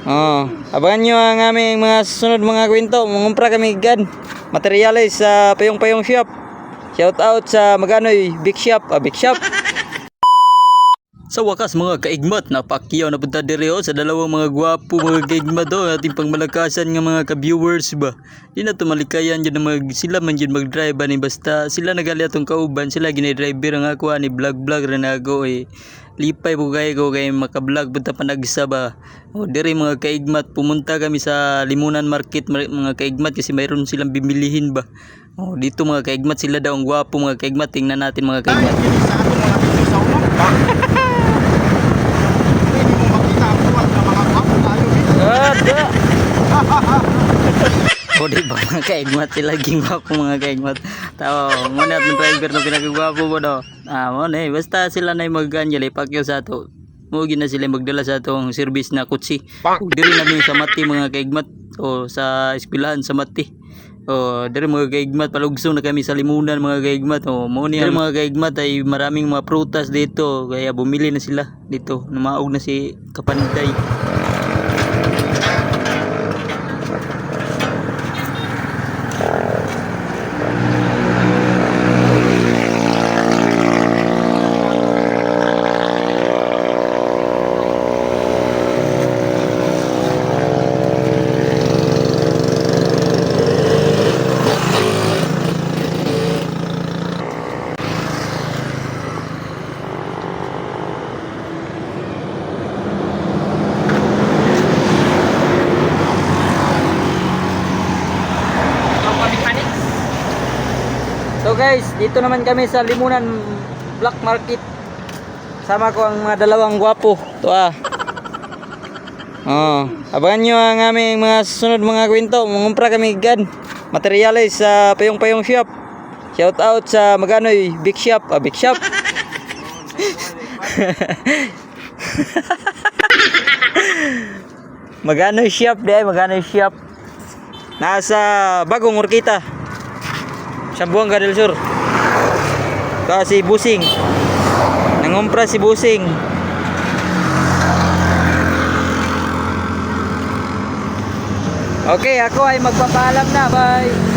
Abangan nyo ang aming mga susunod mga kwento. Mangumpra kami gan materialis sa Payong-Payong Shop. Shout out sa Maganoy Big Shop, Big Shop. Sa wakas mga kaigmat, napakyaw na punta diri sa dalawang mga gwapo mga kaigmat ating pangmalakasan nga mga ka-viewers ba. Di na tumalikayan dyan na sila man dyan mag-drive ni basta sila nagali atong kauban, sila gina-driver ang ako ni vlog rin ako lipay po kayo kay maka-vlog punta pa nagisa ba. Diri mga kaigmat, pumunta kami sa Limunan Market mga kaigmat kasi mayroon silang bimilihin ba. Dito mga kaigmat, sila daw ang gwapo mga kaigmat, tingnan natin mga kaigmat. Diba mga kaigmat, sila gingwapo mga kaigmat. Tao, muna at ng driver na pinagagwapo mo daw. Basta sila na mag-anjali, pakyaw sa ato. Mugi na sila magdala sa atong service na kutsi. Diri namin sa Mati mga kaigmat, sa eskwelahan sa Mati. Diri mga kaigmat, palugsong na kami sa Limunan mga kaigmat. Diri mga kaigmat ay maraming mga prutas dito, kaya bumili na sila dito. Numaog na si Kapanday. So guys, dito naman kami sa Limunan Black Market. Sama ko ang mga dalawang gwapo. Ito abangan nyo ang aming mga susunod mga kwento. Mangumpra kami gan materialis sa Payong-Payong Shop. Shout out sa Maganoy Big Shop, Big Shop. Maganoy Shop Maganoy Shop. Nasa Bagong Urquita, Sambuanga del Sur. Ito si Busing. Nangumpra si Busing. Okay, ako ay magpapaalam na. Bye.